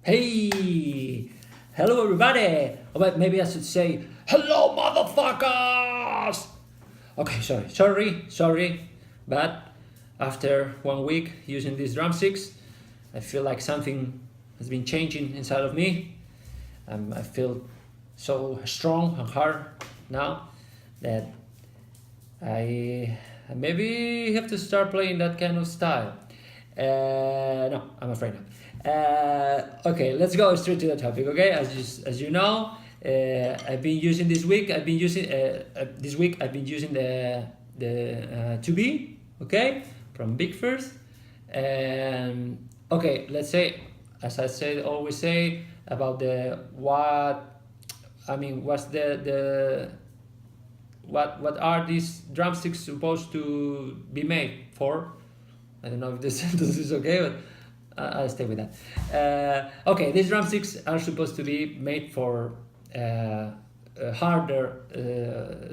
Hey, hello everybody. Oh, but maybe I should say hello, motherfuckers. Okay, sorry. But after 1 week using these drumsticks, I feel like something has been changing inside of me. I feel so strong and hard now that I maybe have to start playing that kind of style. No, I'm afraid not. Okay, let's go straight to the topic. Okay, as you know, I've been using this week. This week. I've been using the 2B. Okay, from VicFirth. And okay, let's say, as I said, always say about what's what are these drumsticks supposed to be made for? I don't know if this sentence is okay, but I'll stay with that. Okay, these drumsticks are supposed to be made for harder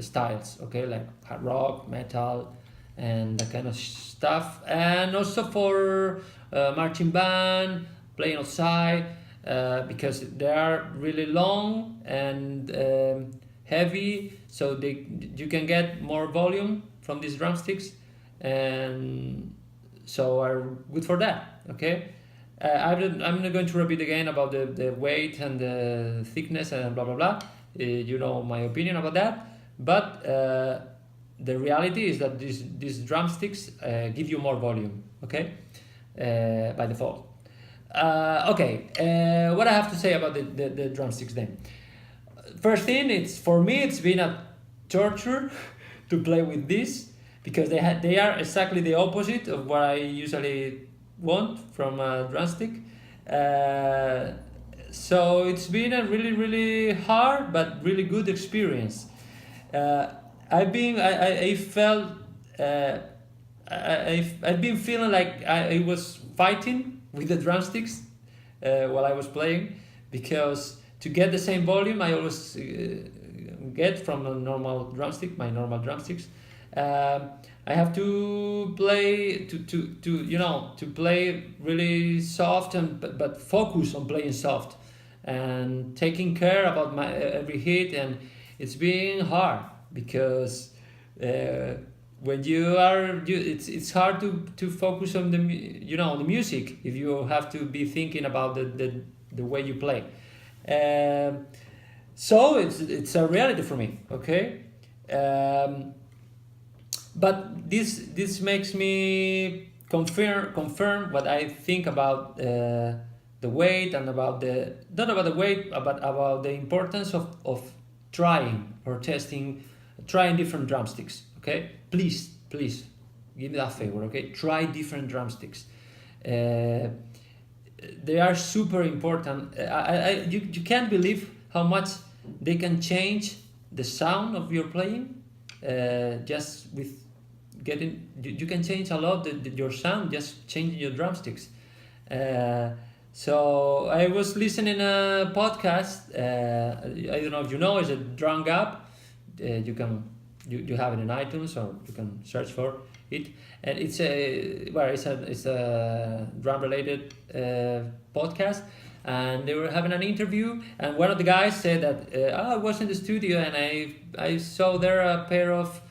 styles, okay, like hard rock, metal, and that kind of stuff, and also for marching band, playing outside, because they are really long and heavy, so you can get more volume from these drumsticks, and so are good for that. Okay, I'm not going to repeat again about the weight and the thickness and blah blah blah. You know my opinion about that, but the reality is that these drumsticks give you more volume. Okay, by default. Okay, what I have to say about the drumsticks then. First thing, it's been a torture to play with this, because they are exactly the opposite of what I usually want from a drumstick. So it's been a really hard but really good experience. I felt I've been feeling like I was fighting with the drumsticks while I was playing, because to get the same volume I always get from a normal drumstick, my normal drumsticks. I have to play to play really soft but focus on playing soft and taking care about my every hit, and it's been hard because when it's hard to focus on the music if you have to be thinking about the way you play. So it's a reality for me. Okay. But this makes me confirm what I think about the weight, and about not about the weight, but about the importance of trying or trying different drumsticks. Okay, please give me that favor. Okay, try different drumsticks. They are super important. You can't believe how much they can change the sound of your playing. Just with you can change a lot your sound just changing your drumsticks. So I was listening a podcast. I don't know if you know, it's a drum app. You have it in iTunes, or you can search for it, and it's a drum related podcast. And they were having an interview, and one of the guys said that I was in the studio and I saw there a pair of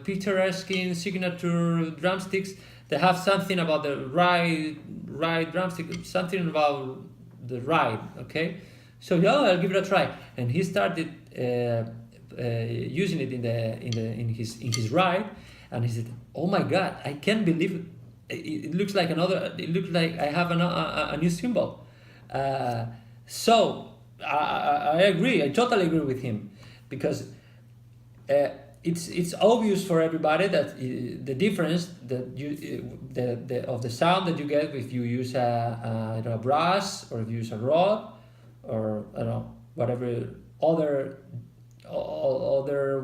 Peter Erskine signature drumsticks that have something about the ride drumstick, something about the ride. Okay, so yeah, I'll give it a try. And he started using it in his ride, and he said, "Oh my God, I can't believe it. It looks like I have a new cymbal." So I agree. I totally agree with him, because it's obvious for everybody that the difference that of the sound that you get if you use a brass, or if you use a rod, or I don't know, whatever other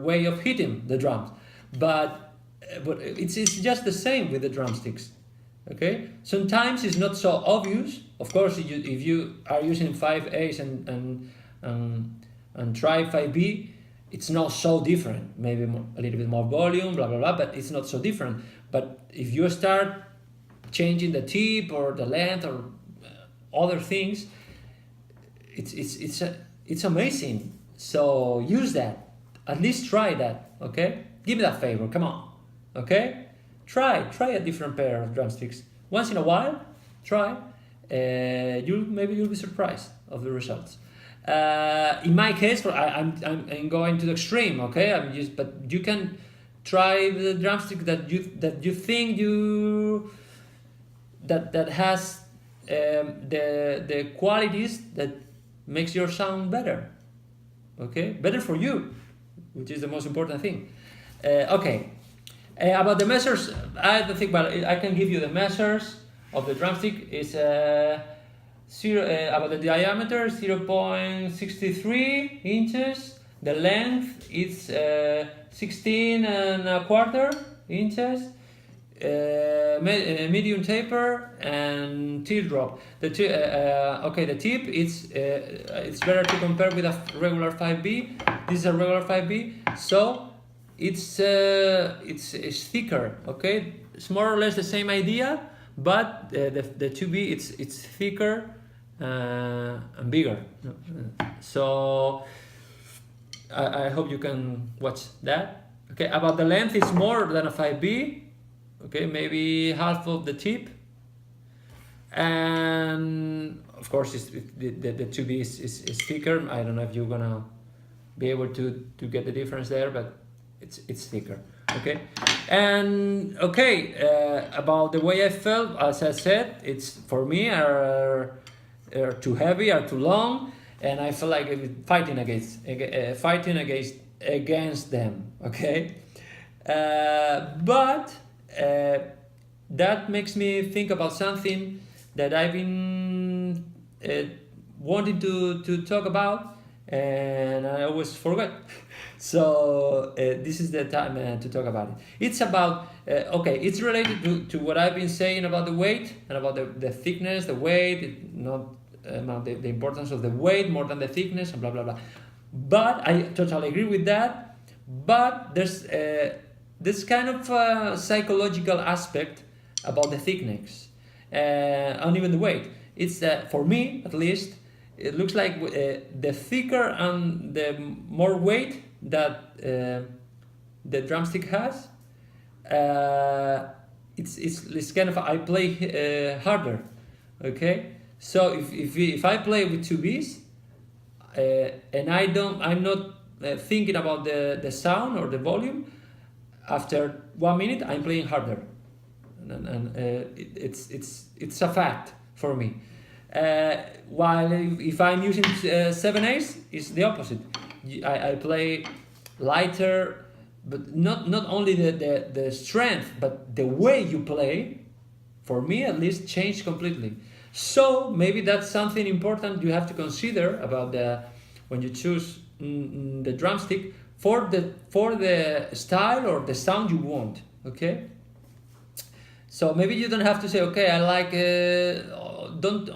way of hitting the drums, but it's just the same with the drumsticks. Okay, sometimes it's not so obvious. Of course, if you are using 5As and try 5B, it's not so different. Maybe a little bit more volume, blah blah blah, but it's not so different. But if you start changing the tip or the length, or other things, it's amazing. So use that. At least try that. Okay, give me that favor. Come on. Okay, try a different pair of drumsticks once in a while. Try. Maybe you'll be surprised of the results. In my case, I'm going to the extreme. Okay, but you can try the drumstick that you think that has the qualities that makes your sound better. Okay, better for you, which is the most important thing. Okay, about the measures, I don't think, but I can give you the measures of the drumstick. It's about the diameter 0.63 inches. The length is 16.25 inches. Medium taper and teardrop. The tip it's better to compare with a regular 5B. This is a regular 5B, so it's thicker. Okay, it's more or less the same idea, but the 2B it's thicker and bigger. So I hope you can watch that. Okay, about the length, it's more than a 5B. Okay, maybe half of the tip, and of course the 2B is thicker. I don't know if you're gonna be able to get the difference there, but it's thicker. Okay, and okay, about the way I felt, as I said, it's for me are too heavy, are too long, and I feel like fighting against them. Okay, but that makes me think about something that I've been wanting to talk about, and I always forget. So this is the time to talk about it. It's about it's related to what I've been saying about the weight and about the thickness, the weight, the importance of the weight more than the thickness, and blah blah blah. But I totally agree with that. But there's this kind of psychological aspect about the thickness and even the weight. It's for me, at least, it looks like the thicker and the more weight that the drumstick has, it's kind of, I play harder. Okay, so if I play with 2Bs and I'm not thinking about the sound or the volume, after 1 minute I'm playing harder, and it's a fact for me. While if I'm using 7/8, it's the opposite. I play lighter, but not only the strength, but the way you play, for me at least, changed completely. So maybe that's something important you have to consider about when you choose the drumstick for the style or the sound you want. Okay, so maybe you don't have to say, okay, I like don't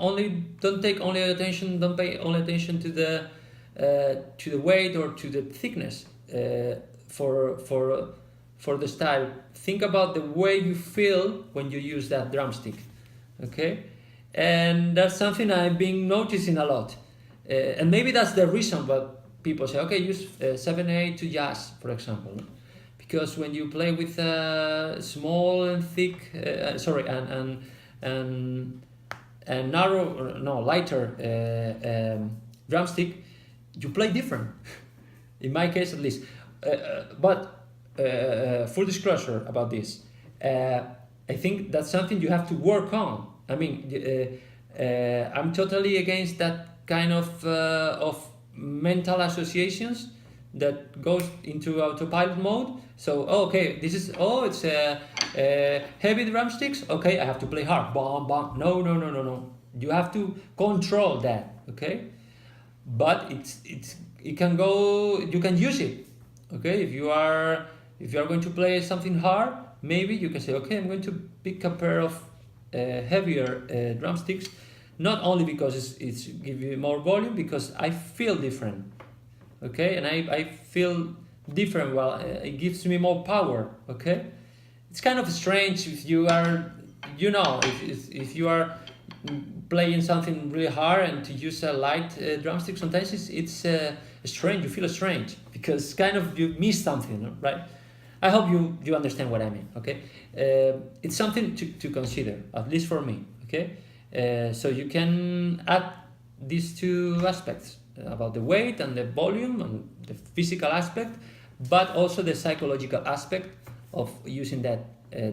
pay only attention to the weight or to the thickness for the style. Think about the way you feel when you use that drumstick. Okay, and that's something I've been noticing a lot, and maybe that's the reason. But people say, okay, use 7/8 to jazz, for example, because when you play with small and thick, lighter drumstick, you play different. In my case, at least. But full disclosure about this, I think that's something you have to work on. I mean, I'm totally against that kind of mental associations that goes into autopilot mode. So it's heavy drumsticks. Okay, I have to play hard. Bam, bam. No. You have to control that. Okay, but it can go. You can use it. Okay, if you are going to play something hard, maybe you can say, okay, I'm going to pick a pair of heavier drumsticks. Not only because it's give you more volume, because I feel different. Okay, and I feel different. Well, it gives me more power. Okay, it's kind of strange if you are, if you are playing something really hard and to use a light drumstick, sometimes it's strange. You feel strange because kind of you miss something, right? I hope you understand what I mean. Okay, it's something to consider, at least for me. Okay, so you can add these two aspects about the weight and the volume and the physical aspect, but also the psychological aspect of using that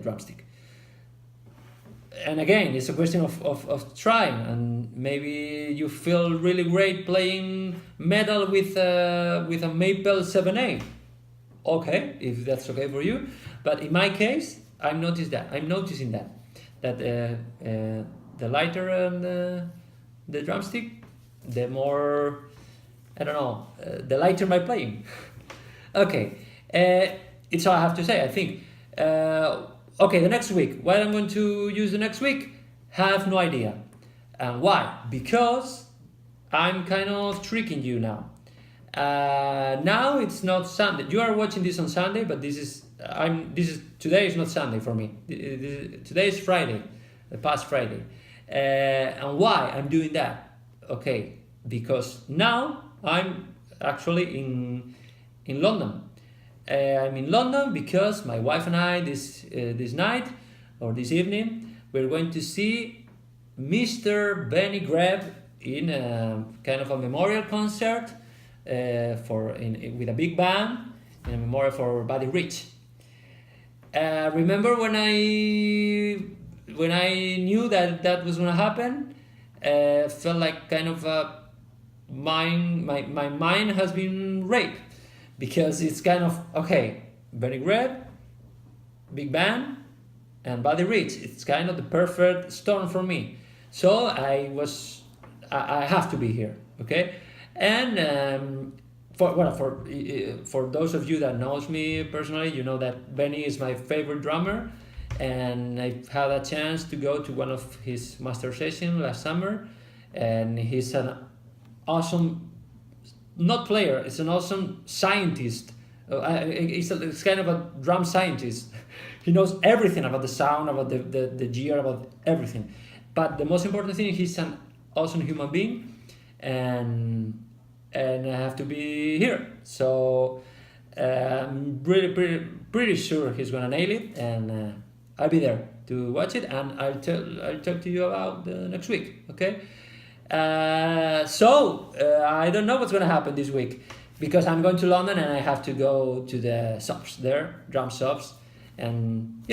drumstick. And again, it's a question of trying, and maybe you feel really great playing metal with a Maple 7A. Okay, if that's okay for you. But in my case, I'm noticing that the lighter the drumstick, the more, I don't know, the lighter my playing. Okay, it's all I have to say, I think. Okay, the next week. What I'm going to use the next week, have no idea. And why? Because I'm kind of tricking you now. Now it's not Sunday. You are watching this on Sunday, but today is not Sunday for me. Today is Friday, the past Friday. And why I'm doing that? Okay, because now I'm actually in London. I'm in London because my wife and I this night or this evening we're going to see Mr. Benny Greb in a kind of a memorial concert with a big band in a memorial for Buddy Rich. Remember when I knew that was gonna happen, felt like kind of my mind has been raped. Because it's kind of, okay, Benny Greb, big band, and Buddy Rich. It's kind of the perfect storm for me. So I have to be here, okay? And for those of you that knows me personally, you know that Benny is my favorite drummer, and I've had a chance to go to one of his master sessions last summer, and he's an awesome, not player, it's an awesome scientist. It's kind of a drum scientist. He knows everything about the sound, about the gear, about everything. But the most important thing, he's an awesome human being, and I have to be here. So I'm really pretty sure he's gonna nail it, and I'll be there to watch it, and I'll talk to you about the next week. Okay. So I don't know what's gonna happen this week because I'm going to London and I have to go to the shops there, drum shops, and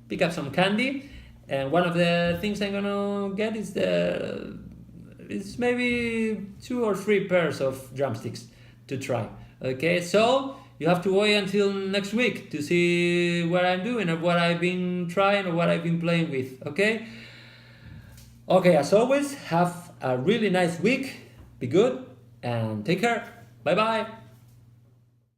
pick up some candy. And one of the things I'm gonna get is maybe 2 or 3 pairs of drumsticks to try. Okay, so you have to wait until next week to see what I'm doing or what I've been trying or what I've been playing with. Okay. Okay, as always, have a really nice week, be good, and take care. Bye bye.